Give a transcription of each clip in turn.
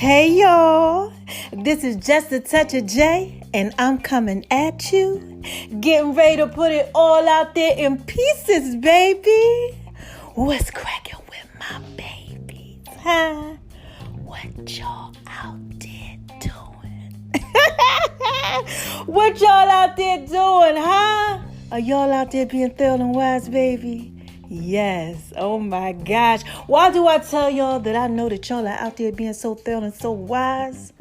Hey y'all, this is Just a Touch of J, and I'm coming at you, getting ready to put it all out there in pieces, baby. What's cracking with my babies, huh? What y'all out there doing? What y'all out there doing, huh? Are y'all out there being thorough and wise, baby? Yes. Oh my gosh. Why do I tell y'all that I know that y'all are out there being so thorough and so wise?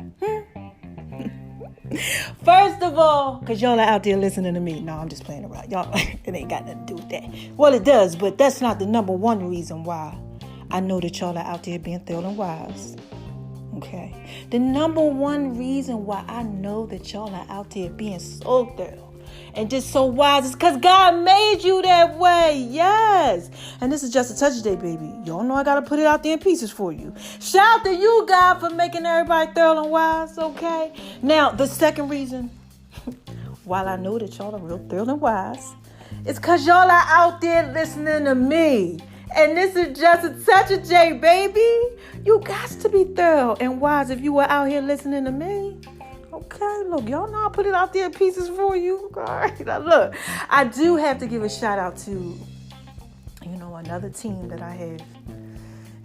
First of all, because y'all are out there listening to me. No, I'm just playing around. Y'all, it ain't got nothing to do with that. Well, it does, but that's not the number one reason why I know that y'all are out there being thorough and wise. Okay. The number one reason why I know that y'all are out there being so thorough and just so wise is because God made you that way. Yes. And this is Just a Touch of Day, baby. Y'all know I got to put it out there in pieces for you. Shout out to you, God, for making everybody thorough and wise, okay? Now, the second reason, while I know that y'all are real thorough and wise, it's because y'all are out there listening to me. And this is Just a Touch of J, baby. You got to be thorough and wise if you were out here listening to me. Okay, look, y'all know I put it out there in pieces for you. All right, now look, I do have to give a shout out to, another team that I have,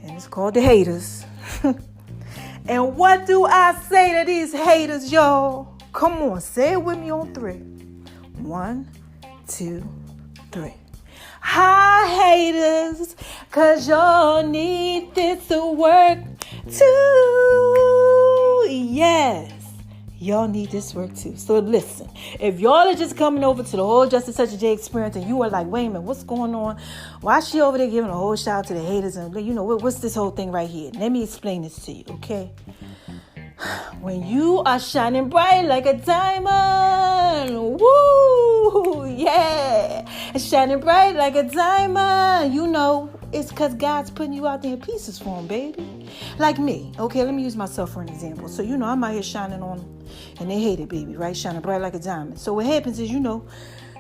and it's called the haters. And what do I say to these haters, y'all? Come on, say it with me on 3. 1, 2, 3. Hi, haters, cause y'all need this to work too. Yes. Y'all need this work too. So listen, if y'all are just coming over to the whole Just a Touch of J experience and you are like, wait a minute, what's going on? Why is she over there giving a whole shout out to the haters? And what's this whole thing right here? Let me explain this to you, okay? When you are shining bright like a diamond, woo, yeah, shining bright like a diamond, it's because God's putting you out there in pieces for him, baby. Like me, okay, let me use myself for an example. So, I'm out here shining on them, and they hate it, baby, right? Shining bright like a diamond. So what happens is,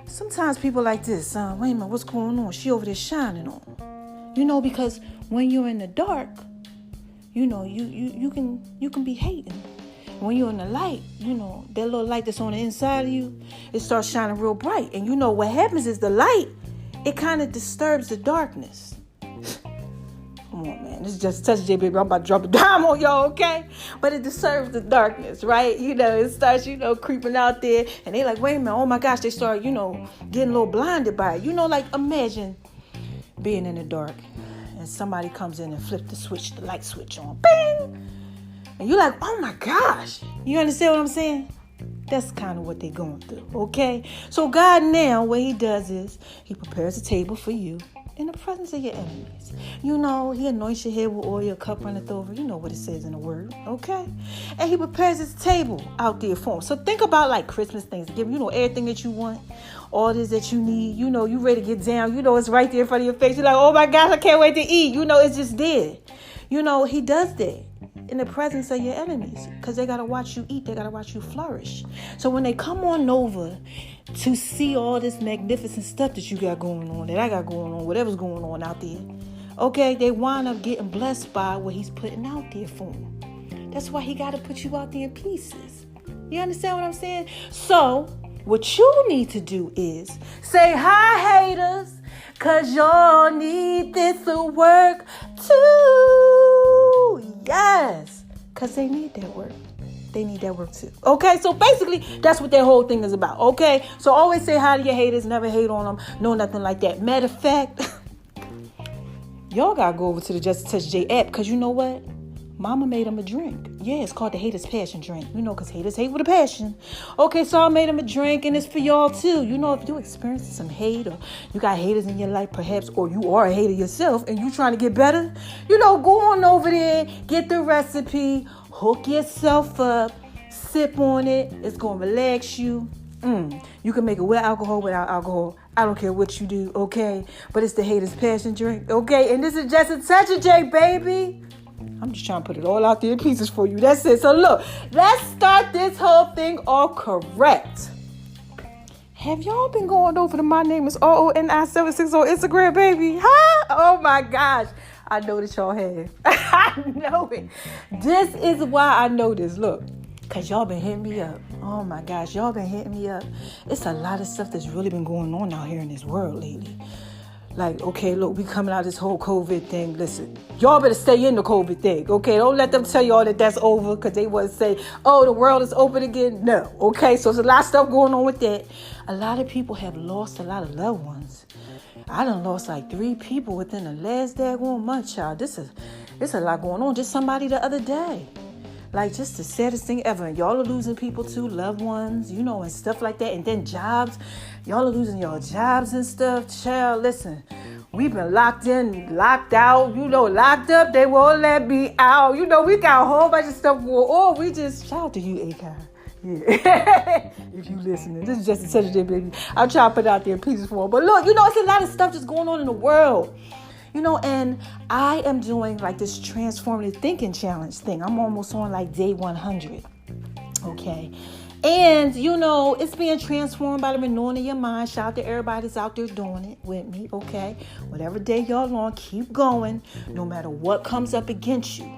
sometimes people like this, wait a minute, what's going on? She over there shining on them. Because when you're in the dark, you can be hating. When you're in the light, that little light that's on the inside of you, it starts shining real bright. And what happens is the light, it kind of disturbs the darkness. Come on, man. This is Just a Touch of J, baby. I'm about to drop a dime on y'all, okay? But it disturbs the darkness, right? It starts, creeping out there. And they like, wait a minute. Oh, my gosh. They start, getting a little blinded by it. Like imagine being in the dark and somebody comes in and flip the light switch on. Bing! And you're like, oh, my gosh. You understand what I'm saying? That's kind of what they're going through, okay? So God now, what he does is he prepares a table for you in the presence of your enemies. He anoints your head with oil, your cup runneth over. You know what it says in the word, okay? And he prepares his table out there for him. So think about like Christmas, Thanksgiving, everything that you want, all this that you need, you ready to get down, it's right there in front of your face. You're like, oh my gosh, I can't wait to eat. It's just there. He does that in the presence of your enemies because they got to watch you eat. They got to watch you flourish. So when they come on over to see all this magnificent stuff that you got going on, that I got going on, whatever's going on out there, okay, they wind up getting blessed by what he's putting out there for them. That's why he got to put you out there in pieces. You understand what I'm saying? So what you need to do is say, hi, haters, because y'all need this to work too. Yes, because they need that work. They need that work too. Okay, so basically, that's what that whole thing is about. Okay, so always say hi to your haters. Never hate on them. No, nothing like that. Matter of fact, y'all got to go over to the Just a Touch J app because you know what? Mama made him a drink. Yeah, it's called the Haters Passion Drink. Because haters hate with a passion. Okay, so I made him a drink, and it's for y'all too. If you experiencing some hate, or you got haters in your life, perhaps, or you are a hater yourself, and you trying to get better, go on over there, get the recipe, hook yourself up, sip on it. It's gonna relax you. You can make it with alcohol, without alcohol. I don't care what you do, okay? But it's the Haters Passion Drink, okay? And this is Just a Touch of J, baby. I'm just trying to put it all out there in pieces for you. That's it. So look, let's start this whole thing all correct. Have y'all been going over to My Name is RONI760 on Instagram, baby? Huh? Oh my gosh. I know that y'all have. I know it. This is why I know this. Look, because y'all been hitting me up. Oh my gosh, y'all been hitting me up. It's a lot of stuff that's really been going on out here in this world lately. Like, okay, look, we coming out of this whole COVID thing. Listen, y'all better stay in the COVID thing, okay? Don't let them tell y'all that that's over because they want to say, oh, the world is open again. No, okay? So there's a lot of stuff going on with that. A lot of people have lost a lot of loved ones. I done lost like 3 people within the last daggone month, child. It's a lot going on. Just somebody the other day. Like, just the saddest thing ever. And y'all are losing people too, loved ones, you know, and stuff like that. And then jobs. Y'all are losing y'all jobs and stuff. Child, listen. We've been locked in, locked out, you know, locked up. They won't let me out. You know, we got a whole bunch of stuff going on. We just, shout out to you, Akon. Yeah. If you listening. This is just such a day, baby. I'm trying to put it out there in pieces for them. But look, you know, it's a lot of stuff just going on in the world. You know, and I am doing like this transformative thinking challenge thing. I'm almost on like day 100. Okay. And, you know, it's being transformed by the renewing of your mind. Shout out to everybody that's out there doing it with me. Okay. Whatever day y'all on, keep going. No matter what comes up against you,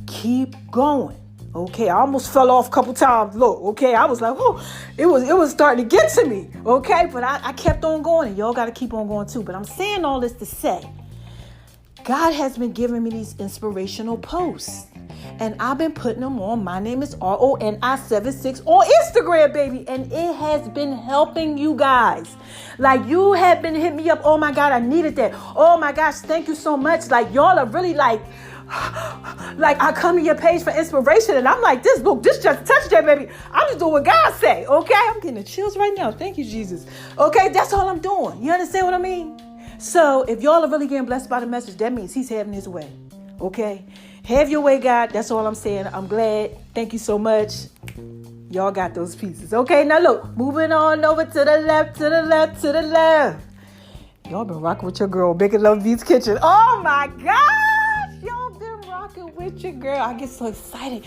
keep going. Okay, I almost fell off a couple times. Look, okay, I was like, oh, it was starting to get to me. Okay, but I kept on going, and y'all got to keep on going too. But I'm saying all this to say, God has been giving me these inspirational posts. And I've been putting them on. My name is RONI76 on Instagram, baby. And it has been helping you guys. Like, you have been hitting me up. Oh, my God, I needed that. Oh, my gosh, thank you so much. Like, y'all are really like I come to your page for inspiration. And I'm like, this just touched that, baby. I'm just doing what God say, okay? I'm getting the chills right now. Thank you, Jesus. Okay, that's all I'm doing. You understand what I mean? So if y'all are really getting blessed by the message, that means he's having his way. Okay? Have your way, God. That's all I'm saying. I'm glad. Thank you so much. Y'all got those pieces. Okay, now look. Moving on over to the left, to the left, to the left. Y'all been rocking with your girl, Making Love Beats Kitchen. Oh, my gosh. Y'all been rocking with your girl. I get so excited.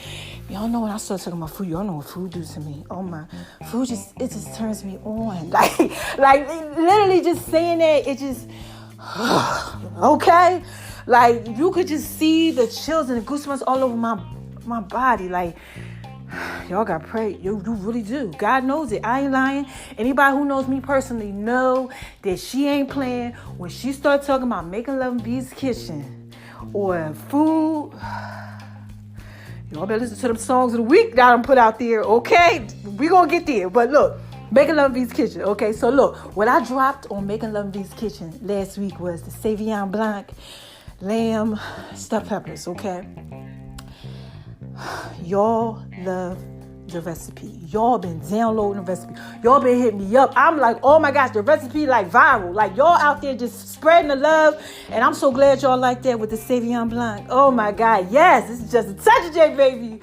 Y'all know when I start talking about food, y'all know what food do to me. Oh, my. Food just turns me on. Like literally just saying that, it just, okay? Like, you could just see the chills and the goosebumps all over my body. Like, y'all got to pray. You really do. God knows it. I ain't lying. Anybody who knows me personally know that she ain't playing. When she starts talking about Making Love in B's Kitchen or food, y'all better listen to them songs of the week that I'm put out there, okay? We gonna get there. But look, Making Love in B's Kitchen, okay? So look, what I dropped on Making Love in B's Kitchen last week was the Sauvignon Blanc lamb stuffed peppers, okay? Y'all love the recipe. Y'all been downloading the recipe. Y'all been hitting me up. I'm like, oh my gosh, the recipe like viral. Like, y'all out there just spreading the love. And I'm so glad y'all like that with the Sauvignon Blanc. Oh my God, yes, this is just a touch of J, baby.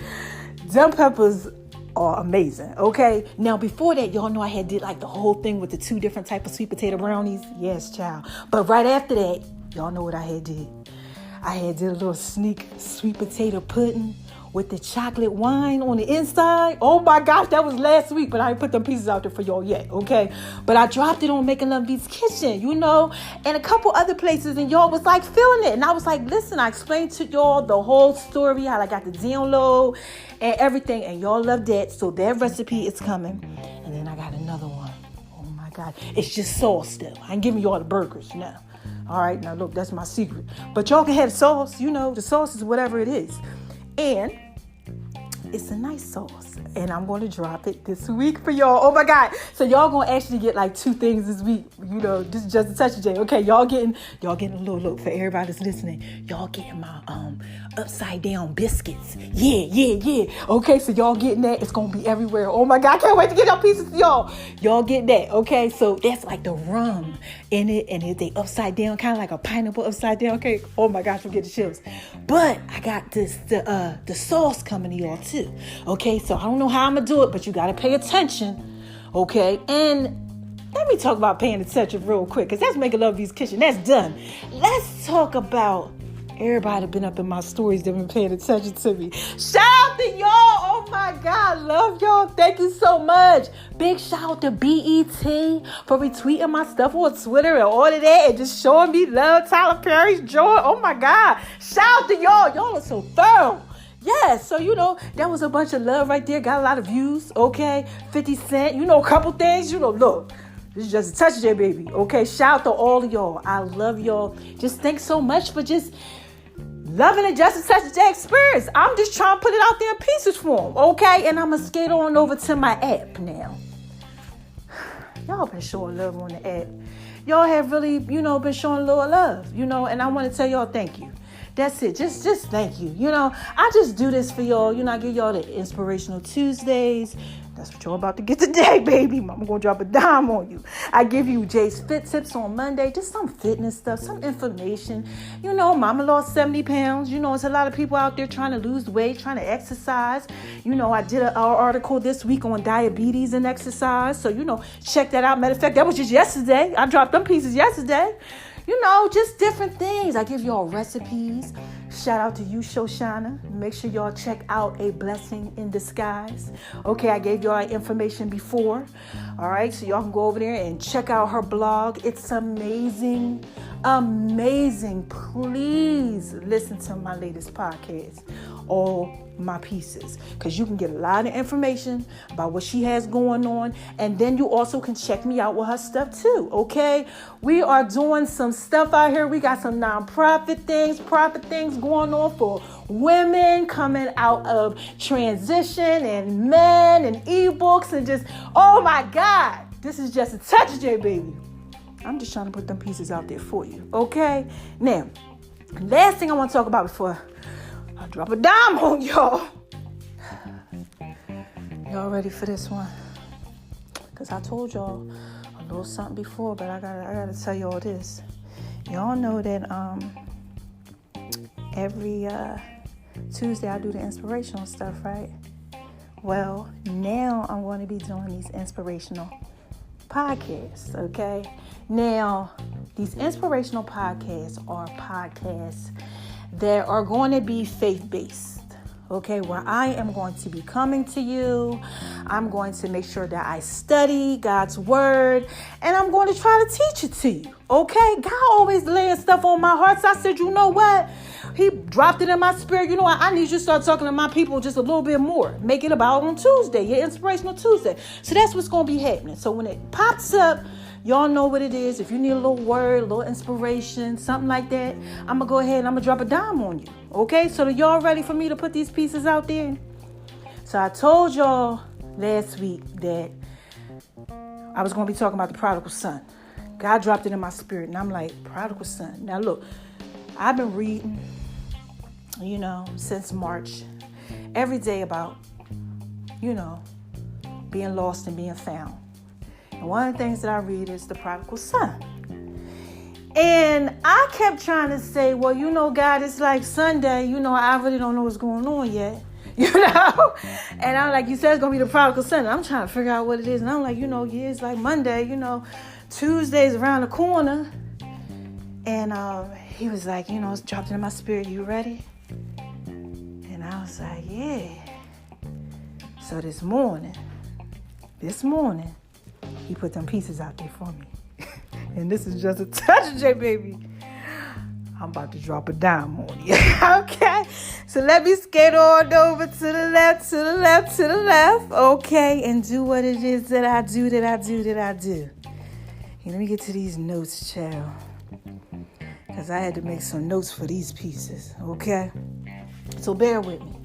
Them peppers are amazing, okay? Now, before that, y'all know I had did like the whole thing with the 2 different types of sweet potato brownies. Yes, child. But right after that, y'all know what I had did. I had did a little sneak sweet potato pudding with the chocolate wine on the inside. Oh my gosh, that was last week, but I ain't put them pieces out there for y'all yet, okay? But I dropped it on Making Love Beats Kitchen, you know, and a couple other places, and y'all was like feeling it. And I was like, listen, I explained to y'all the whole story, how I got the download and everything, and y'all loved that. So that recipe is coming. And then I got another one. Oh my God, it's just sauce still. I ain't giving y'all the burgers now. All right, now look, that's my secret. But y'all can have sauce, you know, the sauce is whatever it is. And it's a nice sauce. And I'm going to drop it this week for y'all. Oh my God. So y'all going to actually get like 2 things this week. You know, this is just a touch of J. Okay, y'all getting a little look for everybody that's listening. Y'all getting my upside down biscuits. Yeah. Okay, so y'all getting that. It's going to be everywhere. Oh my God, I can't wait to get y'all pieces to y'all. Y'all get that. Okay, so that's like the rum in it. And they upside down, kind of like a pineapple upside down. Okay, oh my gosh, I'm getting chills. But I got the sauce coming to y'all too. Okay, so I don't know how I'm going to do it, but you got to pay attention. Okay, and let me talk about paying attention real quick, because that's Making Love Beats Kitchen. That's done. Let's talk about everybody been up in my stories that been paying attention to me. Shout out to y'all. Oh Oh my God, love y'all. Thank you so much. Big shout out to BET for retweeting my stuff on Twitter and all of that and just showing me love. Tyler Perry's joy. Oh my God. Shout out to y'all. Y'all are so thorough. Yeah, so that was a bunch of love right there. Got a lot of views, okay? 50 Cent, a couple things, look. This is just a touch there, baby. Okay, shout out to all of y'all. I love y'all. Just thanks so much for just loving it, just a touch of J experience. I'm just trying to put it out there in pieces form, okay? And I'm going to skate on over to my app now. Y'all been showing love on the app. Y'all have really, been showing a little love, and I want to tell y'all thank you. That's it. Just thank you. I just do this for y'all. I give y'all the Inspirational Tuesdays. That's what you're about to get today, baby. I'm going to drop a dime on you. I give you Jay's Fit Tips on Monday. Just some fitness stuff, some information. Mama lost 70 pounds. It's a lot of people out there trying to lose weight, trying to exercise. I did an article this week on diabetes and exercise. So, check that out. Matter of fact, that was just yesterday. I dropped them pieces yesterday. Just different things. I give y'all recipes. Shout out to you, Shoshana. Make sure y'all check out A Blessing in Disguise. Okay, I gave y'all information before. All right, so y'all can go over there and check out her blog. It's amazing. Amazing. Please listen to my latest podcast, all my pieces, because you can get a lot of information about what she has going on, and then you also can check me out with her stuff too. Okay, we are doing some stuff out here. We got some profit things going on for women coming out of transition, and men, and ebooks, and just, oh my God, this is just a touch, J, baby. I'm just trying to put them pieces out there for you. Okay, now last thing I want to talk about before I drop a dime on y'all. Y'all ready for this one? Because I told y'all a little something before, but I gotta tell y'all this. Y'all know that every Tuesday I do the inspirational stuff, right? Well, now I'm going to be doing these inspirational podcasts, okay? Now, these inspirational podcasts are podcasts that are going to be faith-based, okay, where I am going to be coming to you. I'm going to make sure that I study God's word, and I'm going to try to teach it to you, okay? God always laying stuff on my heart, so I said, you know what? He dropped it in my spirit. You know what? I need you to start talking to my people just a little bit more. Make it about on Tuesday, your Inspirational Tuesday. So that's what's going to be happening. So when it pops up, y'all know what it is. If you need a little word, a little inspiration, something like that, I'm going to go ahead and I'm going to drop a dime on you. Okay? So y'all ready for me to put these pieces out there? So I told y'all last week that I was going to be talking about the prodigal son. God dropped it in my spirit. And I'm like, prodigal son. Now look, I've been reading, since March, every day about, being lost and being found. And one of the things that I read is the prodigal son. And I kept trying to say, well, God, it's like Sunday. I really don't know what's going on yet. And I'm like, you said it's going to be the prodigal son. And I'm trying to figure out what it is. And I'm like, it's like Monday, Tuesday's around the corner. And he was like, it's dropped in my spirit. You ready? And I was like, yeah. So this morning, he put them pieces out there for me. And this is just a touch, J, baby. I'm about to drop a dime on you. Okay? So let me skate on over to the left. Okay? And do what it is that I do. Hey, let me get to these notes, child. Because I had to make some notes for these pieces. Okay? So bear with me.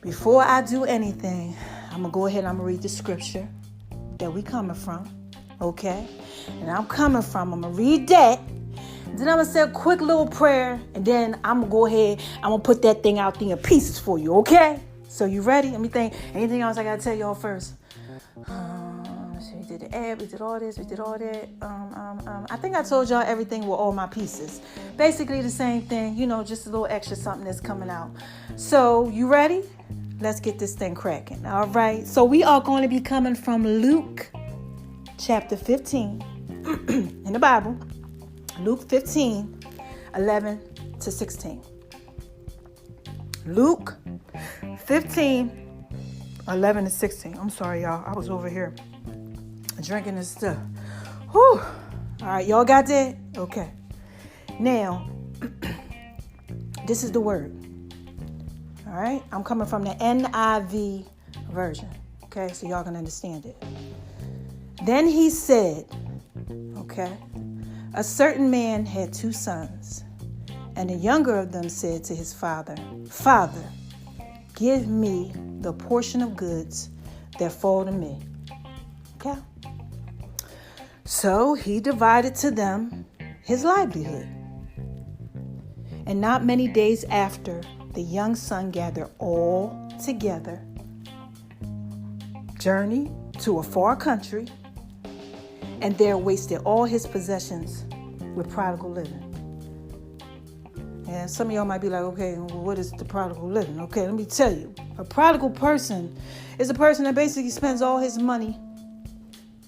Before I do anything, I'm going to go ahead and I'm going to read the scripture that we coming from. Okay? And I'm going to read that. Then I'm going to say a quick little prayer. And then I'm going to go ahead. I'm going to put that thing out there in pieces for you. Okay? So you ready? Let me think. Anything else I got to tell y'all first? We did the ad. We did all this. We did all that. I think I told y'all everything with all my pieces. Basically the same thing. Just a little extra something that's coming out. So you ready? Let's get this thing cracking. All right. So we are going to be coming from Luke chapter 15 in the Bible. Luke 15, 11 to 16. Luke 15, 11 and 16. I'm sorry, y'all. I was over here drinking this stuff. Whew. All right, y'all got that? Okay. Now, this is the word. All right? I'm coming from the NIV version. Okay, so y'all can understand it. Then he said, okay, a certain man had 2 sons, and the younger of them said to his father, Father, give me the portion of goods that fall to me. Okay? So he divided to them his livelihood. And not many days after, the young son gathered all together, journeyed to a far country, and there wasted all his possessions with prodigal living. And some of y'all might be like, okay, well, what is the prodigal living? Okay, let me tell you. A prodigal person is a person that basically spends all his money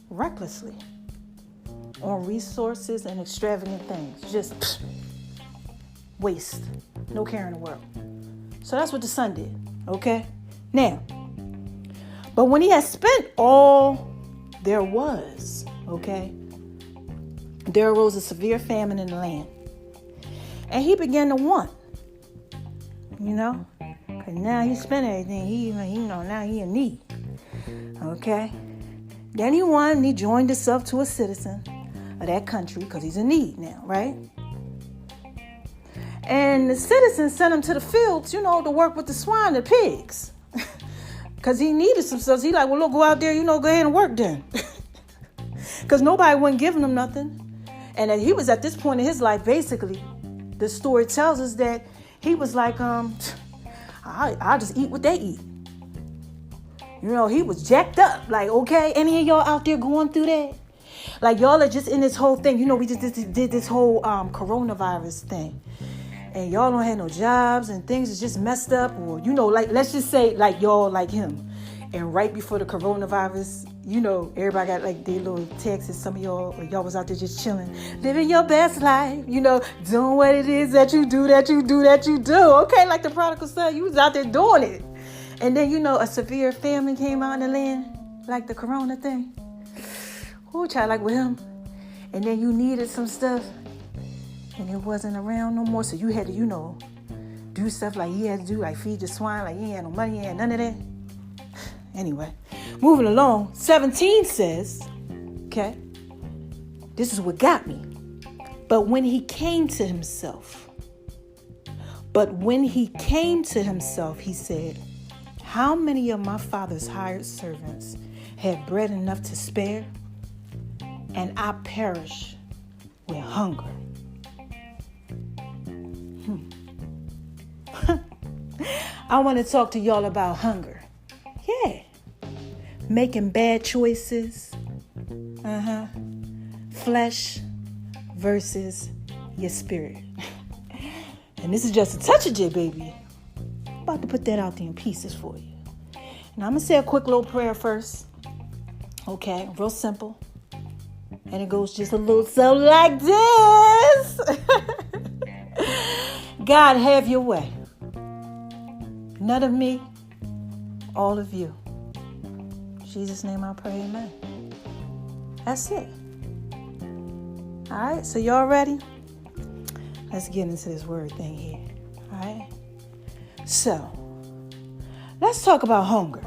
recklessly on resources and extravagant things. Just waste. No care in the world. So that's what the son did. Okay? Now, but when he had spent all there was, okay, there arose a severe famine in the land. And he began to want, because now he spent everything. Now he in need. Okay? Then he won and he joined himself to a citizen of that country because he's in need now, right? And the citizen sent him to the fields, to work with the swine, the pigs. Because he needed some stuff. So he like, well, look, go out there, go ahead and work then. Because nobody wasn't giving him nothing. And he was at this point in his life, basically, the story tells us that he was like, I'll just eat what they eat. He was jacked up. Like, okay, any of y'all out there going through that? Like, y'all are just in this whole thing. We just did this whole coronavirus thing. And y'all don't have no jobs and things is just messed up. Or, let's just say, like, y'all like him. And right before the coronavirus, everybody got like their little texts. Some of y'all, or y'all was out there just chilling, living your best life, doing what it is that you do. Okay, like the prodigal son, you was out there doing it. And then, a severe famine came out in the land, like the corona thing. Who child like with him? And then you needed some stuff, and it wasn't around no more. So you had to, do stuff like he had to do, like feed the swine, like he had no money, he had none of that. Anyway, moving along, 17 says, okay, this is what got me. But when he came to himself, he said, how many of my father's hired servants had bread enough to spare, and I perish with hunger? I want to talk to y'all about hunger. Yeah. Making bad choices. Flesh versus your spirit. And this is just a touch of it, baby. I'm about to put that out there in pieces for you. Now I'm going to say a quick little prayer first. Okay, real simple. And it goes just a little so like this. God, have your way. None of me, all of you. In Jesus' name I pray, amen. That's it. All right, so y'all ready? Let's get into this word thing here. All right? So, let's talk about hunger.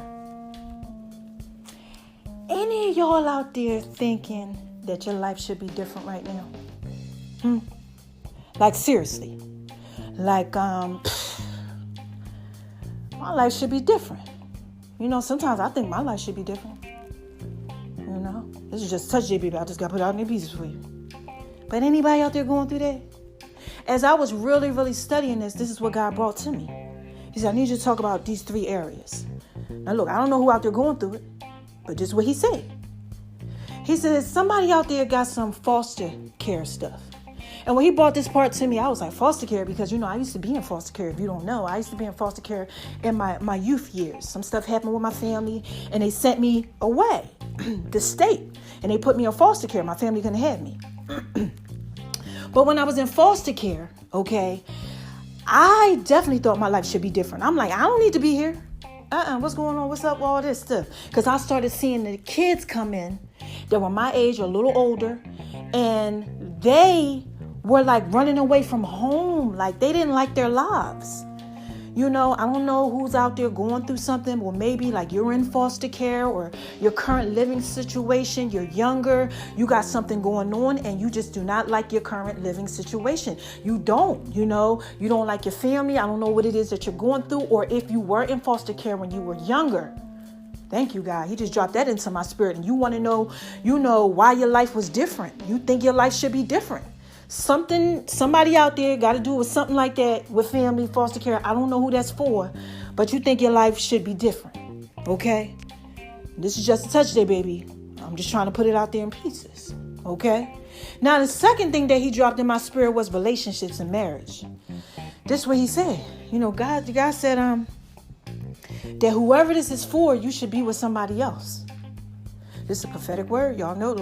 Any of y'all out there thinking that your life should be different right now? Like, seriously. Like, my life should be different. Sometimes I think my life should be different. This is just touch, baby. I just got to put it out in pieces for you. But anybody out there going through that? As I was really, really studying this is what God brought to me. He said, I need you to talk about these 3 areas. Now, look, I don't know who out there going through it, but just what he said. He said, somebody out there got some foster care stuff. And when he brought this part to me, I was like, foster care, because, I used to be in foster care. If you don't know, I used to be in foster care in my youth years. Some stuff happened with my family, and they sent me away, the state, and they put me in foster care. My family couldn't have me. But when I was in foster care, okay, I definitely thought my life should be different. I'm like, I don't need to be here. What's going on? What's up? All this stuff. Because I started seeing the kids come in that were my age or a little older, and they were like running away from home. Like they didn't like their lives. You know, I don't know who's out there going through something, or maybe like you're in foster care or your current living situation, you're younger, you got something going on and you just do not like your current living situation. You don't like your family. I don't know what it is that you're going through, or if you were in foster care when you were younger. Thank you, God. He just dropped that into my spirit. And you want to know, why your life was different. You think your life should be different. Somebody out there got to do with something like that with family, foster care. I don't know who that's for, but you think your life should be different. Okay? This is just a touch day, baby. I'm just trying to put it out there in pieces. Okay? Now, the second thing that he dropped in my spirit was relationships and marriage. This is what he said. God said, that whoever this is for, you should be with somebody else. This is a prophetic word. Y'all know.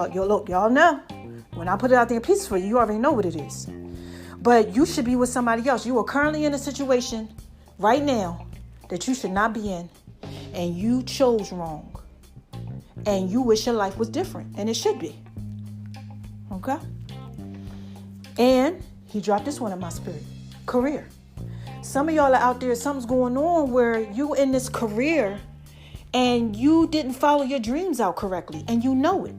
Y'all know. When I put it out there in pieces for you, you already know what it is. But you should be with somebody else. You are currently in a situation right now that you should not be in. And you chose wrong. And you wish your life was different. And it should be. Okay? And he dropped this one in my spirit. Career. Some of y'all are out there, something's going on where you in this career and you didn't follow your dreams out correctly. And you know it.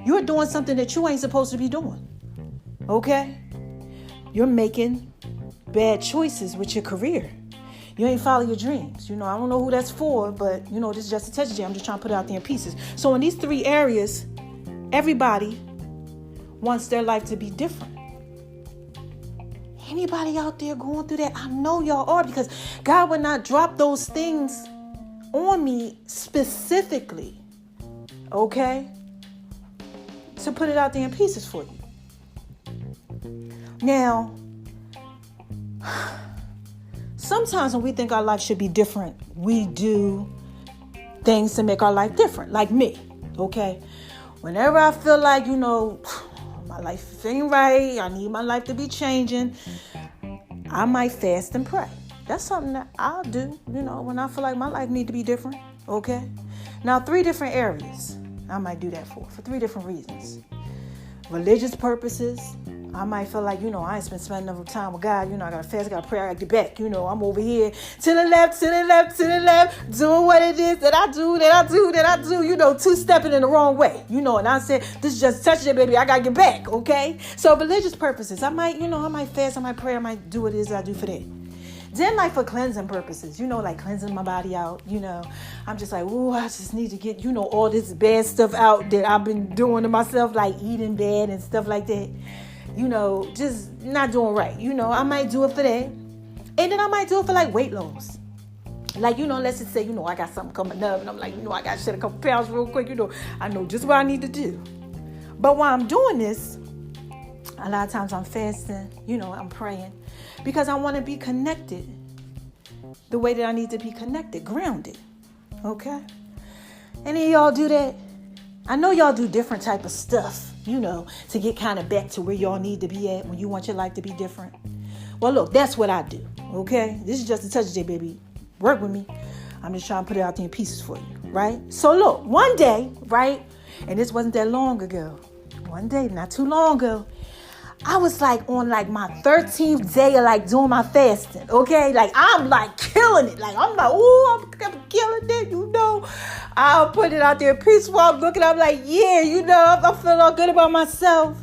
You're doing something that you ain't supposed to be doing. Okay? You're making bad choices with your career. You ain't follow your dreams. I don't know who that's for, but, this is just a touch day. I'm just trying to put it out there in pieces. So in these 3 areas, everybody wants their life to be different. Anybody out there going through that? I know y'all are, because God would not drop those things on me specifically. Okay? To put it out there in pieces for you. Now, sometimes when we think our life should be different, we do things to make our life different. Like me, okay? Whenever I feel like, my life ain't right, I need my life to be changing, I might fast and pray. That's something that I'll do, when I feel like my life need to be different, okay? Now, 3 different areas I might do that for 3 different reasons. Religious purposes. I might feel like, I ain't been spending enough time with God. I got to fast, I got to pray, I got to get back. I'm over here to the left, doing what it is that I do, 2-stepping in the wrong way. And I said, this is just touch it, baby. I got to get back, okay? So religious purposes. I might fast, I might pray, I might do what it is that I do for that. Then like for cleansing purposes, like cleansing my body out, I'm just like, ooh, I just need to get, all this bad stuff out that I've been doing to myself, like eating bad and stuff like that, just not doing right. I might do it for that. And then I might do it for like weight loss. Like, let's just say, I got something coming up and I'm like, I got to shed a couple pounds real quick, I know just what I need to do. But while I'm doing this, a lot of times I'm fasting, I'm praying. Because I want to be connected the way that I need to be connected, grounded. Okay? Any of y'all do that? I know y'all do different type of stuff, to get kind of back to where y'all need to be at when you want your life to be different. Well, look, that's what I do. Okay? This is just a touch day, baby. Work with me. I'm just trying to put it out there in pieces for you. Right? So look, one day, right? And this wasn't that long ago. One day, not too long ago. I was like on like my 13th day of like doing my fasting, okay? Like I'm like killing it. Like I'm like, ooh, I'm killing it, I'll put it out there peaceful. I'm looking, I'm like, yeah, I feel all good about myself.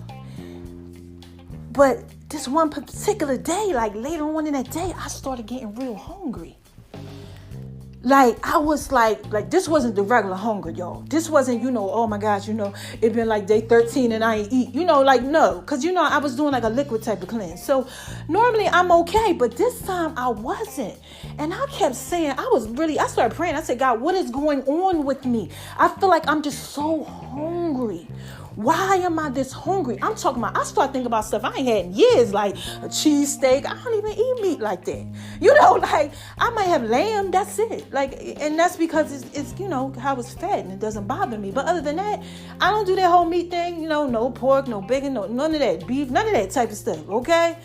But this one particular day, like later on in that day, I started getting real hungry. Like, I was like, this wasn't the regular hunger, y'all. This wasn't, oh my gosh, it been like day 13 and I ain't eat, like, no. Because, I was doing like a liquid type of cleanse. So normally I'm okay, but this time I wasn't. And I kept saying, I started praying. I said, God, what is going on with me? I feel like I'm just so hungry. Why am I this hungry? I'm talking about, I start thinking about stuff I ain't had in years, like a cheesesteak. I don't even eat meat like that. Like I might have lamb, that's it. And that's because it's how it's fed and it doesn't bother me. But other than that, I don't do that whole meat thing, no pork, no bacon, none of that, beef, none of that type of stuff, okay?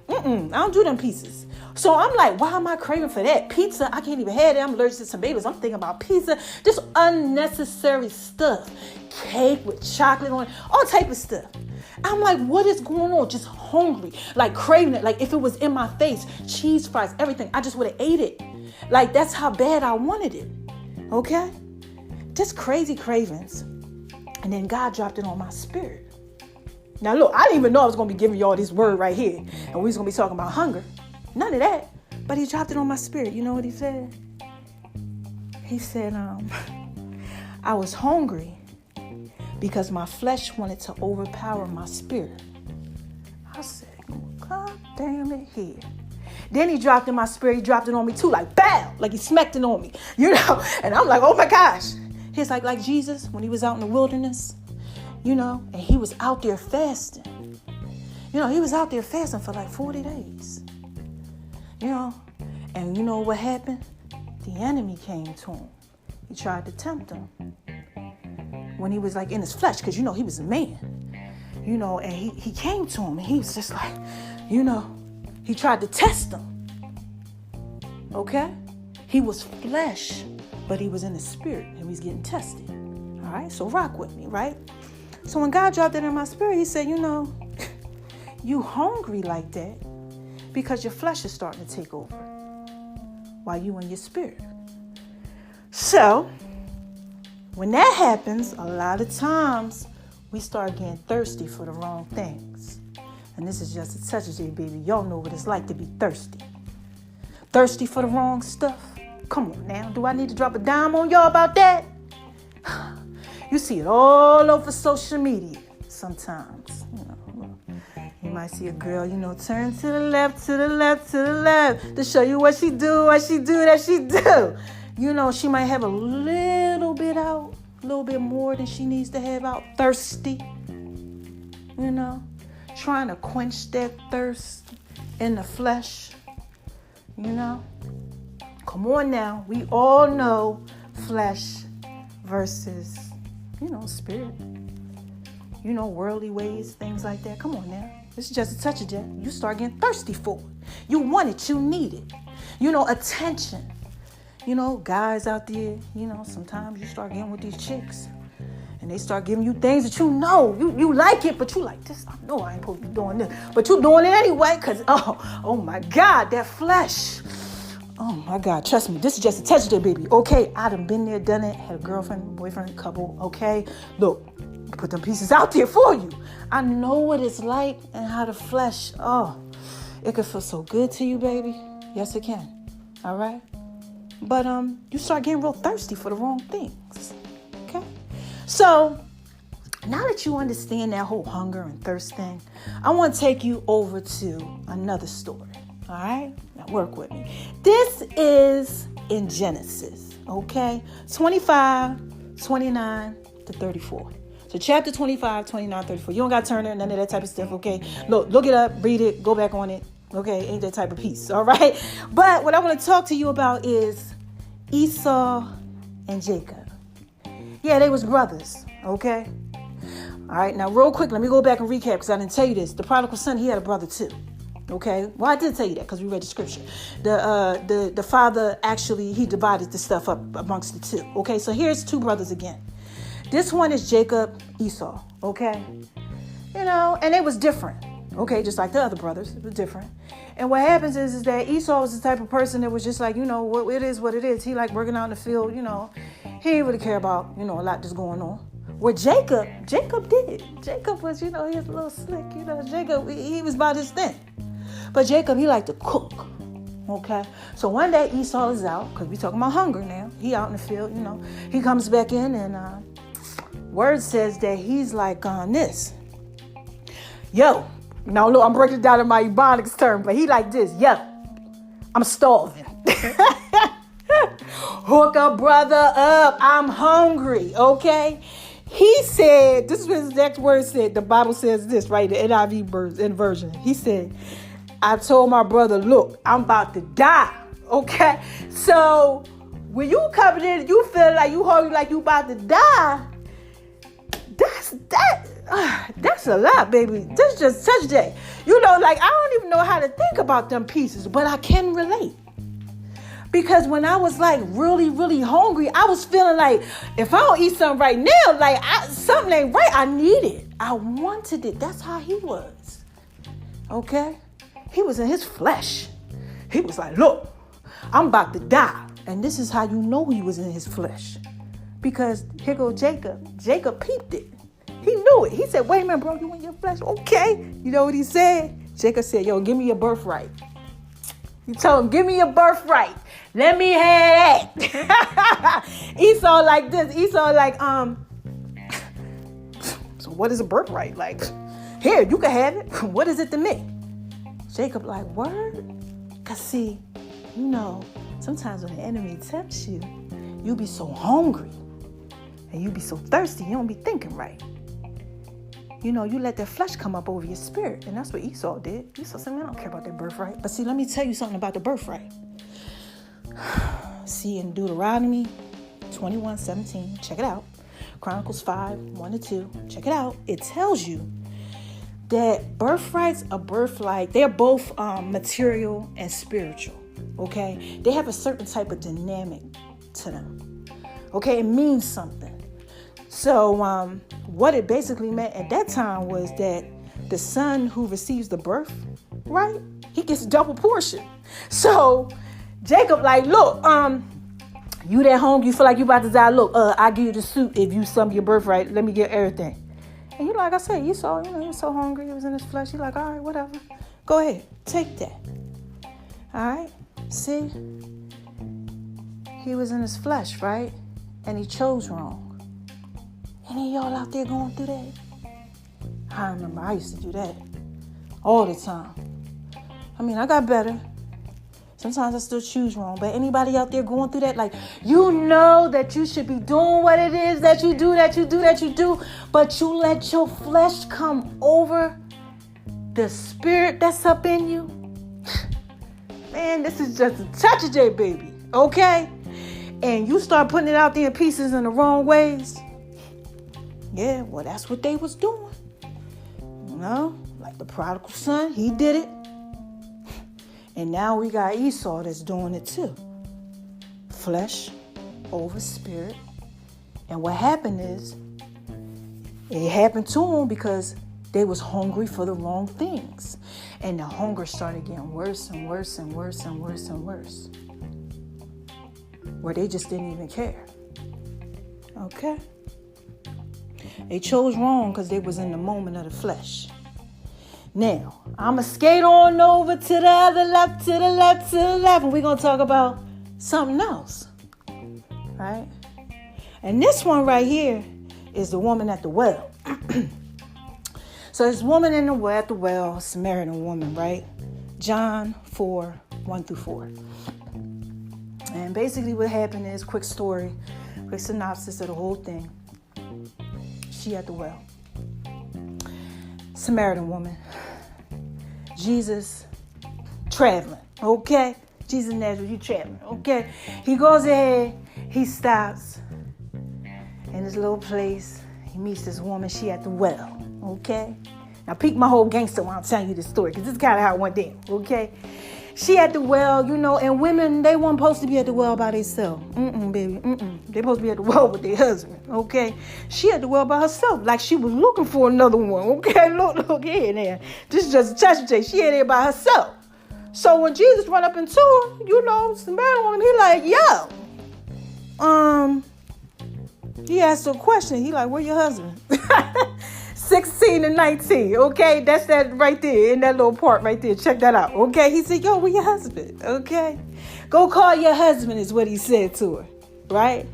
I don't do them pieces. So I'm like, why am I craving for that? Pizza, I can't even have it. I'm allergic to tomatoes. I'm thinking about pizza. Just unnecessary stuff. Cake with chocolate on it. All type of stuff. I'm like, what is going on? Just hungry. Like craving it. Like if it was in my face. Cheese fries, everything. I just would have ate it. Like that's how bad I wanted it. Okay? Just crazy cravings. And then God dropped it on my spirit. Now look, I didn't even know I was going to be giving y'all this word right here. And we was going to be talking about hunger. None of that. But he dropped it on my spirit. You know what he said? He said, I was hungry because my flesh wanted to overpower my spirit. I said, God damn it here. Then he dropped it in my spirit. He dropped it on me too. Like, bow. Like he smacked it on me. And I'm like, oh my gosh. He's like Jesus when he was out in the wilderness. And he was out there fasting. He was out there fasting for like 40 days. And you know what happened? The enemy came to him. He tried to tempt him when he was like in his flesh, because he was a man, and he came to him and he was just like, he tried to test him. Okay? He was flesh, but he was in the spirit and he was getting tested. All right? So rock with me, right? So when God dropped it in my spirit, he said, you hungry like that because your flesh is starting to take over while you in your spirit. So when that happens, a lot of times we start getting thirsty for the wrong things. And this is just a touch of it, baby. Y'all know what it's like to be thirsty. Thirsty for the wrong stuff. Come on now. Do I need to drop a dime on y'all about that? You see it all over social media sometimes. You might see a girl, turn to the left, to the left, to the left to show you what she do, that she do. She might have a little bit out, a little bit more than she needs to have out. Thirsty, trying to quench that thirst in the flesh, Come on now. We all know flesh versus, spirit. Worldly ways, things like that. Come on now. This is just a touch of that. You start getting thirsty for it. You want it. You need it. Attention. Guys out there, sometimes you start getting with these chicks and they start giving you things that you like it, but you like this. I know I ain't supposed to be doing this, but you doing it anyway because, oh my God, that flesh. Oh my God, trust me, this is just a touch of it, baby. Okay, I done been there, done it, had a girlfriend, boyfriend, couple, okay? Look, put them pieces out there for you. I know what it's like and how the flesh, it can feel so good to you, baby. Yes, it can. All right? But you start getting real thirsty for the wrong things. Okay? So, now that you understand that whole hunger and thirst thing, I want to take you over to another story. All right? Now work with me. This is in Genesis, okay? 25, 29 to 34. So chapter 25, 29, 34. You don't got to turn there, none of that type of stuff, okay? Look it up, read it, go back on it. Okay, ain't that type of piece, all right? But what I want to talk to you about is Esau and Jacob. Yeah, they was brothers, okay? All right, now real quick, let me go back and recap because I didn't tell you this. The prodigal son, he had a brother too, okay? Well, I did tell you that because we read the scripture. The father actually, he divided the stuff up amongst the two, okay? So here's two brothers again. This one is Jacob, Esau, okay? And it was different. Okay, just like the other brothers, it was different. And what happens is that Esau was the type of person that was just like, what it is, what it is. He like working out in the field, he didn't really care about, a lot that's going on. Where Jacob did. Jacob was, he was a little slick, Jacob, he was about his thing. But Jacob, he liked to cook, okay? So one day Esau is out, because we talking about hunger now. He out in the field, He comes back in and word says that he's like on this. Yo. Now, look, I'm breaking it down in my Ebonics term, but he like this. Yo, I'm starving. Hook a brother up. I'm hungry, okay? He said, this is what his next word said. The Bible says this, right? The NIV version. He said, I told my brother, look, I'm about to die. Okay? So when you coming in, you feel like you hungry, like you about to die. That's a lot, baby. That's just such a day. You know, like, I don't even know how to think about them pieces, but I can relate. Because when I was like really, really hungry, I was feeling like if I don't eat something right now, like something ain't right. I need it. I wanted it. That's how he was. Okay? He was in his flesh. He was like, look, I'm about to die. And this is how you know he was in his flesh. Because here go Jacob. Jacob peeped it. He knew it. He said, wait a minute, bro, you in your flesh? Okay. You know what he said? Jacob said, yo, give me your birthright. He told him, give me your birthright. Let me have that. Esau like this. Esau like, so what is a birthright? Like, here, you can have it. What is it to me? Jacob like, word? Because see, you know, sometimes when the enemy tempts you, you be so hungry and you be so thirsty, you don't be thinking right. You know, you let that flesh come up over your spirit. And that's what Esau did. Esau said, man, I don't care about that birthright. But see, let me tell you something about the birthright. See, in Deuteronomy 21:17, check it out. Chronicles 5:1-2, check it out. It tells you that birthrights are birthright. They're both material and spiritual. Okay? They have a certain type of dynamic to them. Okay? It means something. So what it basically meant at that time was that the son who receives the birthright, he gets a double portion. So Jacob like, look, you that hungry, you feel like you about to die. Look, I give you the suit if you sum your birthright. Let me get everything. And you know, like I said, Esau, you know, he was so hungry. He was in his flesh. He like, all right, whatever. Go ahead. Take that. All right. See? He was in his flesh, right? And he chose wrong. Any of y'all out there going through that? I remember I used to do that all the time. I mean, I got better. Sometimes I still choose wrong. But anybody out there going through that, like, you know that you should be doing what it is that you do, but you let your flesh come over the spirit that's up in you. Man, this is just a touch of J, baby. Okay? And you start putting it out there in pieces in the wrong ways. Yeah, well, that's what they was doing. You know, like the prodigal son, he did it. And now we got Esau that's doing it too. Flesh over spirit. And what happened is, it happened to them because they was hungry for the wrong things. And the hunger started getting worse and worse and worse and worse and worse. Where they just didn't even care. Okay? They chose wrong because they was in the moment of the flesh. Now, I'm going to skate on over to the other left, to the left, to the left. And we're going to talk about something else. Right? And this one right here is the woman at the well. So this woman at the well, Samaritan woman, right? John 4:1-4. And basically what happened is, quick story, quick synopsis of the whole thing. She at the well. Samaritan woman. Jesus traveling. Okay? Jesus Nazareth, you traveling. Okay? He goes ahead. He stops in this little place. He meets this woman. She at the well. Okay? Now peek my whole gangster while I'm telling you this story, because this is kind of how it went down. Okay? She at the well, you know, and women, they weren't supposed to be at the well by themselves. Baby. They supposed to be at the well with their husband, okay? She at the well by herself, like she was looking for another one, okay? Look here now. This is just a touch of she at there by herself. So when Jesus run up into her, you know, Samaritan woman, he like, yo, he asked her a question. He like, where your husband? 16 and 19, okay? That's that right there, in that little part right there. Check that out, okay? He said, yo, where your husband, okay? Go call your husband is what he said to her, right?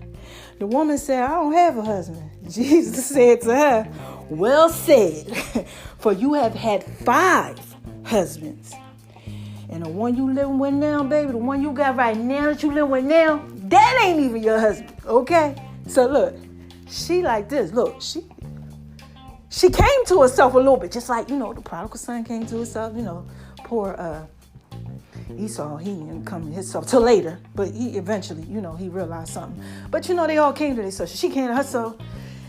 The woman said, I don't have a husband. Jesus said to her, well said, for you have had 5 husbands. And the one you living with now, baby, the one you got right now that you living with now, that ain't even your husband, okay? So look, she like this. Look, she came to herself a little bit, just like, the prodigal son came to himself. Poor Esau, he didn't come to himself till later, but he eventually, he realized something. But they all came to themselves. She came to herself,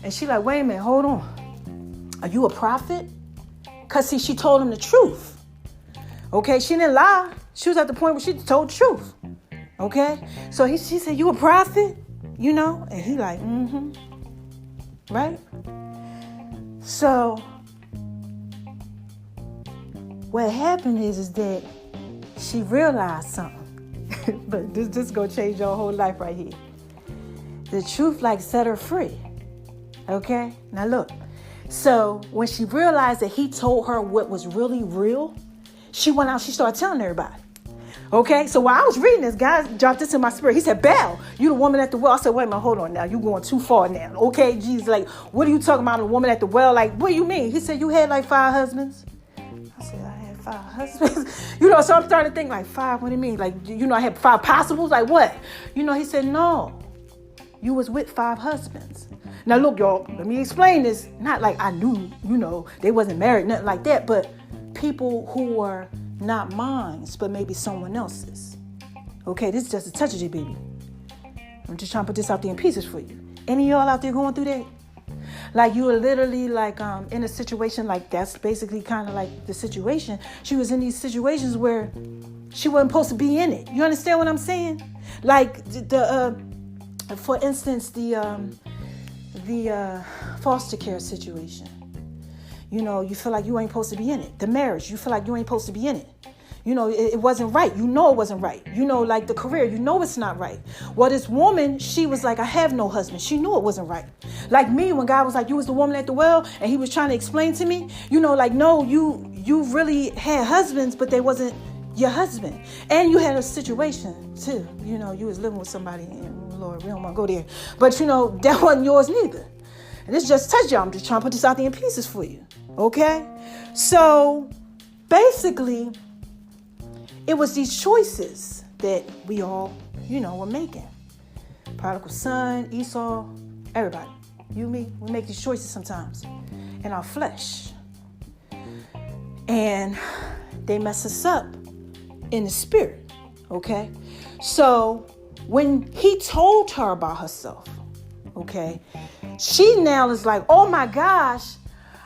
and she like, wait a minute, hold on. Are you a prophet? Because see, she told him the truth. Okay, she didn't lie. She was at the point where she told the truth. Okay, so she said, you a prophet? And he like, right? So what happened is that she realized something. But this is going to change your whole life right here. The truth like set her free. Okay, now look. So when she realized that he told her what was really real, she went out, she started telling everybody. Okay, so while I was reading this, God dropped this in my spirit. He said, Belle, you the woman at the well. I said, wait a minute, hold on now. You going too far now. Okay, Jesus, like, what are you talking about, the woman at the well? Like, what do you mean? He said, you had like 5 husbands. I said, I had 5 husbands. So I'm starting to think like 5, what do you mean? Like, I had 5 possibles? Like what? He said, no, you was with 5 husbands. Now look, y'all, let me explain this. Not like I knew, they wasn't married, nothing like that, but people who were not mine, but maybe someone else's. Okay, this is just a touch of it, baby. I'm just trying to put this out there in pieces for you. Any of y'all out there going through that? Like you were literally like in a situation like that's basically kind of like the situation. She was in these situations where she wasn't supposed to be in it. You understand what I'm saying? Like for instance, the foster care situation. You feel like you ain't supposed to be in it. The marriage, you feel like you ain't supposed to be in it. It wasn't right. It wasn't right. Like the career, it's not right. Well, this woman, she was like, I have no husband. She knew it wasn't right. Like me, when God was like, you was the woman at the well, and he was trying to explain to me, like, no, you really had husbands, but they wasn't your husband. And you had a situation too. You was living with somebody, and Lord, we don't want to go there. But that wasn't yours neither. And this just touched y'all. I'm just trying to put this out there in pieces for you. Okay? So basically, it was these choices that we all, were making. Prodigal son, Esau, everybody. You, me, we make these choices sometimes in our flesh. And they mess us up in the spirit. Okay? So when he told her about herself, okay, she now is like, oh my gosh,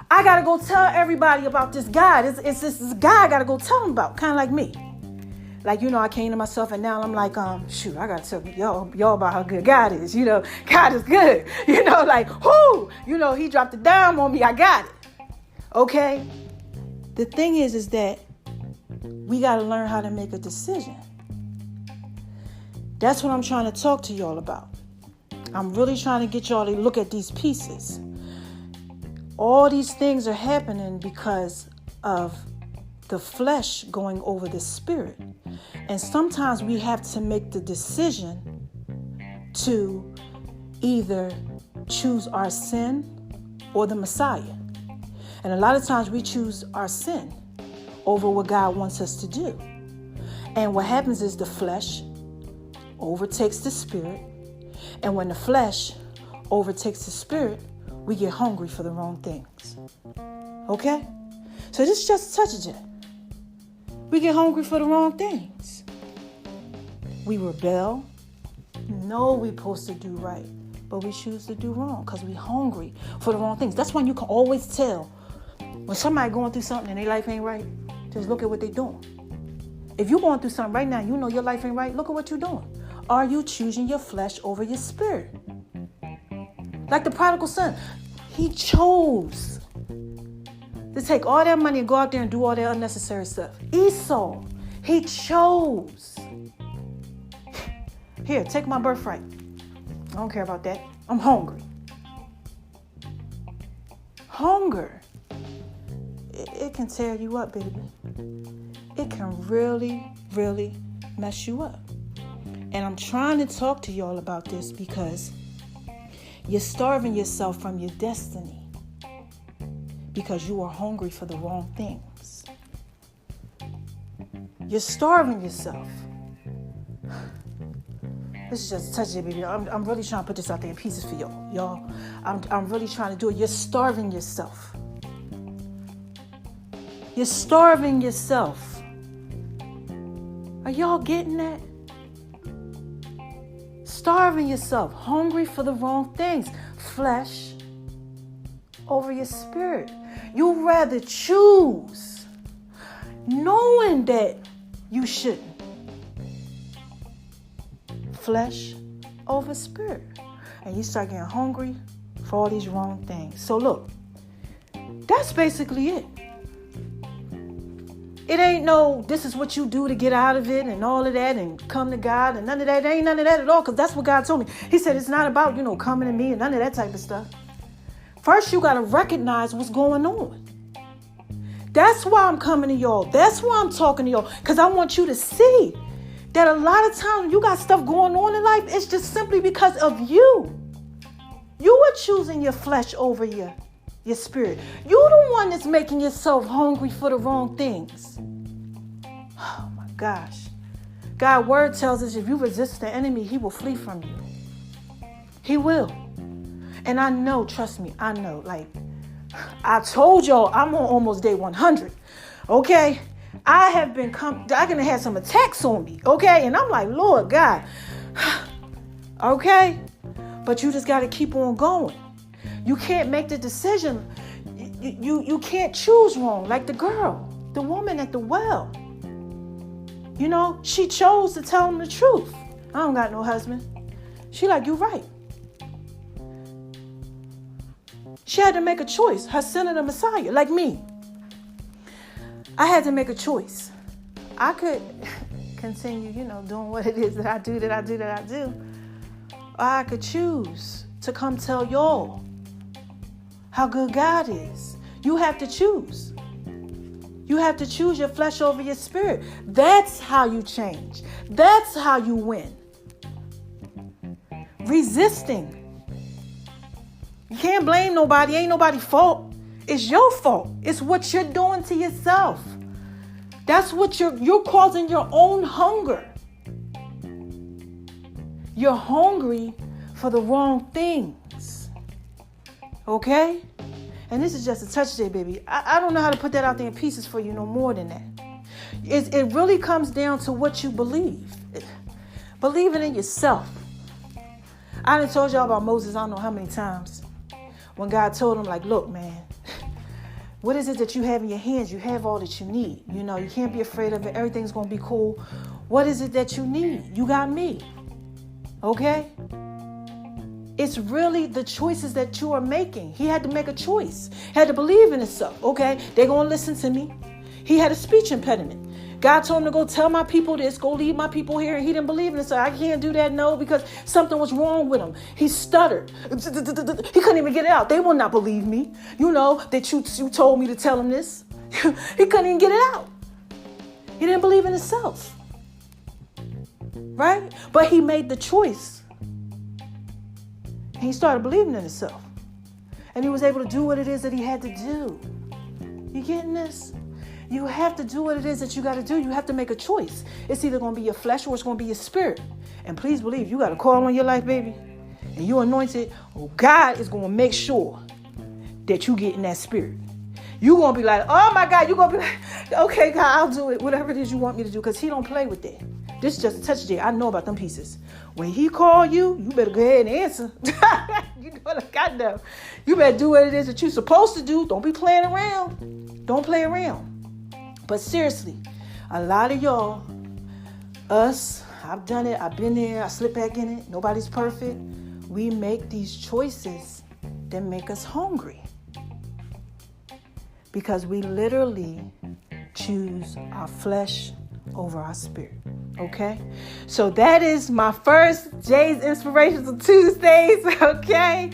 I got to go tell everybody about this guy. It's this guy I got to go tell him about, kind of like me. Like, I came to myself and now I'm like, shoot, I got to tell y'all about how good God is. God is good. Like, whoo, he dropped a dime on me. I got it. Okay. The thing is that we got to learn how to make a decision. That's what I'm trying to talk to y'all about. I'm really trying to get y'all to look at these pieces. All these things are happening because of the flesh going over the spirit. And sometimes we have to make the decision to either choose our sin or the Messiah. And a lot of times we choose our sin over what God wants us to do. And what happens is the flesh overtakes the spirit. And when the flesh overtakes the spirit, we get hungry for the wrong things. Okay? So this is just a touch of it. We get hungry for the wrong things. We rebel. No, we're supposed to do right. But we choose to do wrong because we're hungry for the wrong things. That's when you can always tell when somebody going through something and their life ain't right. Just look at what they're doing. If you're going through something right now, your life ain't right. Look at what you're doing. Are you choosing your flesh over your spirit? Like the prodigal son, he chose to take all that money and go out there and do all that unnecessary stuff. Esau, he chose. Here, take my birthright. I don't care about that. I'm hungry. Hunger. It can tear you up, baby. It can really, really mess you up. And I'm trying to talk to y'all about this because you're starving yourself from your destiny because you are hungry for the wrong things. You're starving yourself. This is just a touch, baby. I'm really trying to put this out there in pieces for y'all. Y'all, I'm really trying to do it. You're starving yourself. You're starving yourself. Are y'all getting that? Starving yourself, hungry for the wrong things. Flesh over your spirit. You'd rather choose knowing that you shouldn't. Flesh over spirit. And you start getting hungry for all these wrong things. So look, that's basically it. It ain't no, this is what you do to get out of it and all of that and come to God and none of that. It ain't none of that at all, because that's what God told me. He said it's not about, coming to me and none of that type of stuff. First, you got to recognize what's going on. That's why I'm coming to y'all. That's why I'm talking to y'all, because I want you to see that a lot of times when you got stuff going on in life, it's just simply because of you. You are choosing your flesh over your spirit. You're the one that's making yourself hungry for the wrong things. Oh my gosh. God's word tells us if you resist the enemy, he will flee from you. He will. And I know, trust me, I know. Like, I told y'all I'm on almost day 100. Okay? I can have some attacks on me. Okay? And I'm like, Lord God. Okay? But you just got to keep on going. You can't make the decision. You can't choose wrong. Like the girl, the woman at the well. She chose to tell him the truth. I don't got no husband. She like, you right. She had to make a choice. Her son of the Messiah, like me. I had to make a choice. I could continue, doing what it is that I do. Or I could choose to come tell y'all how good God is. You have to choose. You have to choose your flesh over your spirit. That's how you change. That's how you win. Resisting. You can't blame nobody. Ain't nobody's fault. It's your fault. It's what you're doing to yourself. That's what you're causing your own hunger. You're hungry for the wrong things. Okay? And this is just a touch day, baby. I don't know how to put that out there in pieces for you no more than that. It really comes down to what you believe. Believing in yourself. I done told y'all about Moses I don't know how many times. When God told him, like, look, man, what is it that you have in your hands? You have all that you need. You can't be afraid of it. Everything's going to be cool. What is it that you need? You got me. Okay? It's really the choices that you are making. He had to make a choice. He had to believe in himself. Okay? They're going to listen to me. He had a speech impediment. God told him to go tell my people this, go lead my people here, and he didn't believe in it. So I can't do that, no, because something was wrong with him. He stuttered. He couldn't even get it out. They will not believe me. That you told me to tell him this. He couldn't even get it out. He didn't believe in himself. Right? But he made the choice. And he started believing in himself. And he was able to do what it is that he had to do. You getting this? You have to do what it is that you got to do. You have to make a choice. It's either going to be your flesh or it's going to be your spirit. And please believe, you got a call on your life, baby. And you're anointed. Well, God is going to make sure that you get in that spirit. You're going to be like, oh my God. You're going to be like, okay, God, I'll do it. Whatever it is you want me to do. Because he don't play with that. This is just a touch day. I know about them pieces. When he call you, you better go ahead and answer. You know what I know. You better do what it is that you're supposed to do. Don't be playing around. Don't play around. But seriously, a lot of y'all, us, I've done it. I've been there. I slip back in it. Nobody's perfect. We make these choices that make us hungry. Because we literally choose our flesh over our spirit. Okay? So that is my first Jay's Inspirational Tuesdays. Okay?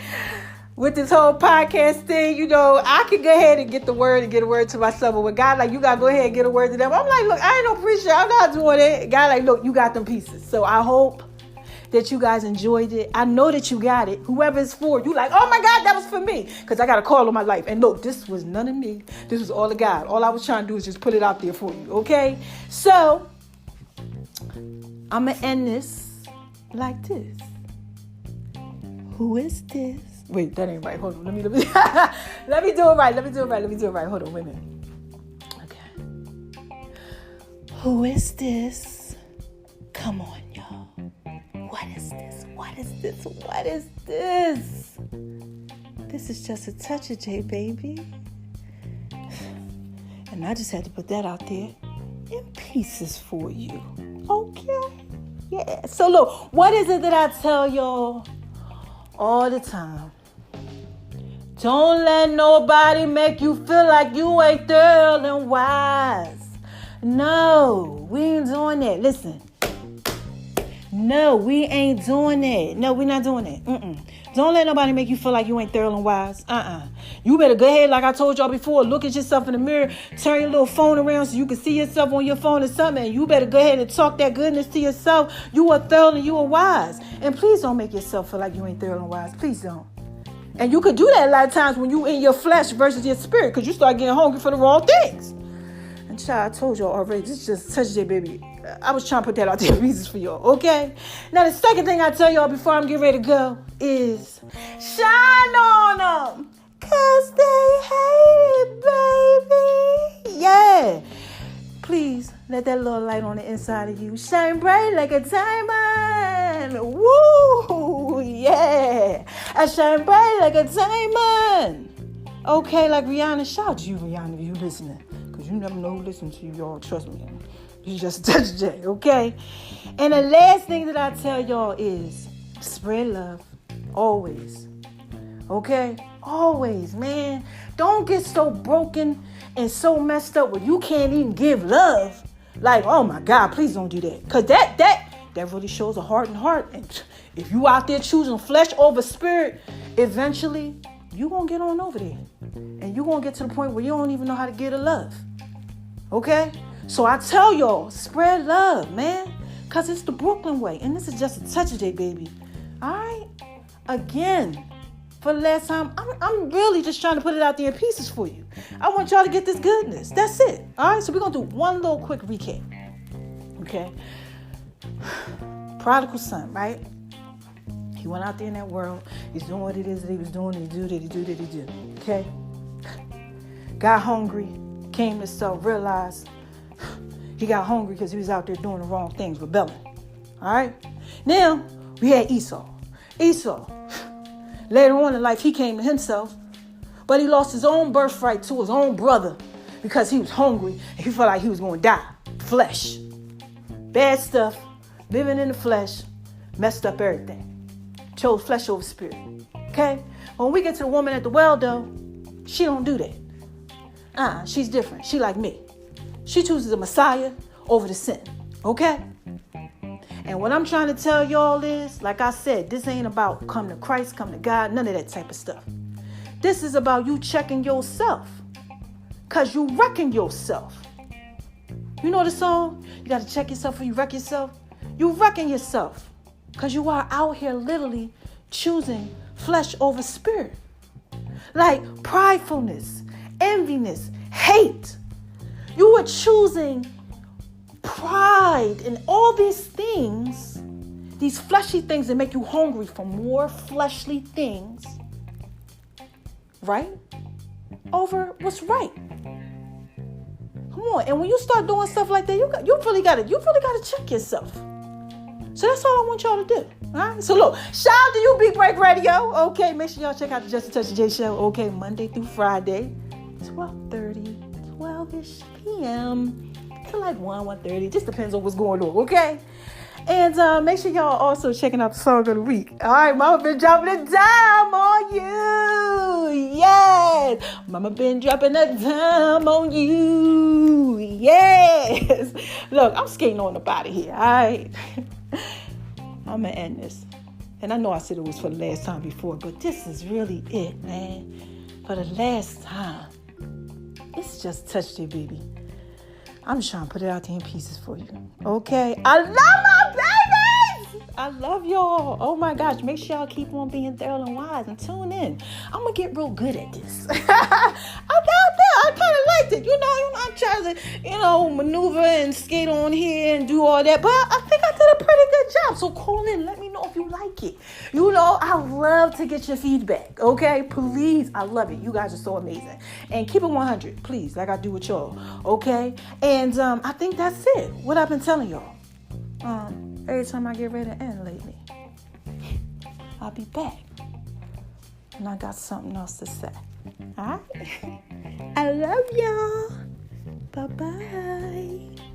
With this whole podcast thing, I can go ahead and get the word and get a word to myself. But with God, like, you got to go ahead and get a word to them. I'm like, look, I ain't no preacher. I'm not doing it. God, like, look, you got them pieces. So I hope that you guys enjoyed it. I know that you got it. Whoever it's for, you like, oh my God, that was for me. Because I got a call on my life. And look, this was none of me. This was all of God. All I was trying to do is just put it out there for you. Okay? So I'm going to end this like this. Who is this? Wait, that ain't right. Hold on. Let me let me do it right. Let me do it right. Hold on, wait a minute. Okay. Who is this? Come on, y'all. What is this? What is this? What is this? This is just a touch of J, baby. And I just had to put that out there in pieces for you. Okay? Yeah. So look, what is it that I tell y'all all the time? Don't let nobody make you feel like you ain't thorough and wise. No, we ain't doing that. Listen. No, we ain't doing that. No, we're not doing that. Don't let nobody make you feel like you ain't thorough and wise. You better go ahead, like I told y'all before, look at yourself in the mirror, turn your little phone around so you can see yourself on your phone or something, and you better go ahead and talk that goodness to yourself. You are thorough and you are wise. And please don't make yourself feel like you ain't thorough and wise. Please don't. And you could do that a lot of times when you in your flesh versus your spirit, because you start getting hungry for the wrong things. And child, I told y'all already, this is just touch J, baby. I was trying to put that out there pieces for y'all, okay? Now, the second thing I tell y'all before I'm getting ready to go is shine on them, because they hate it, baby. Yeah. Please, let that little light on the inside of you shine bright like a diamond. Woo! Yeah. I shine bright like a diamond. Okay, like Rihanna. Shout out to you, Rihanna, if you listening. Because you never know who listens to you, y'all. Trust me. You just touch J, okay? And the last thing that I tell y'all is spread love. Always. Okay? Always, man. Don't get so broken and so messed up where you can't even give love. Like, oh my God, please don't do that. Because that really shows a heart and heart. And if you out there choosing flesh over spirit, eventually you're going to get on over there. And you're going to get to the point where you don't even know how to give a love. Okay? So I tell y'all, spread love, man. Because it's the Brooklyn way. And this is just a touch of J, baby. All right? Again, for the last time, I'm really just trying to put it out there in pieces for you. I want y'all to get this goodness. That's it. All right? So we're going to do one little quick recap. Okay? Prodigal son, right? He went out there in that world. He's doing what it is that he was doing. He do. Okay? Got hungry. Came to himself. Realized he got hungry because he was out there doing the wrong things, rebelling. All right? Now, we had Esau. Later on in life, he came to himself, but he lost his own birthright to his own brother because he was hungry and he felt like he was going to die. Flesh. Bad stuff. Living in the flesh. Messed up everything. Chose flesh over spirit. Okay? When we get to the woman at the well, though, she don't do that. She's different. She like me. She chooses the Messiah over the sin. Okay? And what I'm trying to tell y'all is, like I said, this ain't about come to Christ, come to God, none of that type of stuff. This is about you checking yourself. Because you wrecking yourself. You know the song? You got to check yourself before you wreck yourself. You wrecking yourself. Because you are out here literally choosing flesh over spirit. Like pridefulness, enviness, hate. You are choosing pride and all these things, these fleshy things that make you hungry for more fleshly things, right? Over what's right. Come on. And when you start doing stuff like that, you really gotta check yourself. So that's all I want y'all to do. All right. So look, shout out to you, Big Break Radio. Okay, make sure y'all check out the Just a Touch of J show. Okay, Monday through Friday, 12-ish p.m. to like 1:30. Just depends on what's going on. Okay. And make sure y'all also checking out the song of the week. All right, Mama been dropping a dime on you. Yes. Mama been dropping a dime on you. Yes. Look, I'm skating on up out of here. All right. I'm going to end this. And I know I said it was for the last time before, but this is really it, man. For the last time. It's just touched it, baby. I'm just trying to put it out there in pieces for you. Okay? I love my babies! I love y'all. Oh my gosh. Make sure y'all keep on being thorough and wise and tune in. I'm going to get real good at this. I'm out there. I kind of liked it. I tried to, maneuver and skate on here and do all that. But I think I did a pretty good job. So call in. Let me know if you like it. I love to get your feedback. Okay? Please. I love it. You guys are so amazing. And keep it 100, please, like I do with y'all. Okay? And I think that's it. What I've been telling y'all. Every time I get ready to end lately, I'll be back. And I got something else to say. All right? I love y'all. Bye-bye.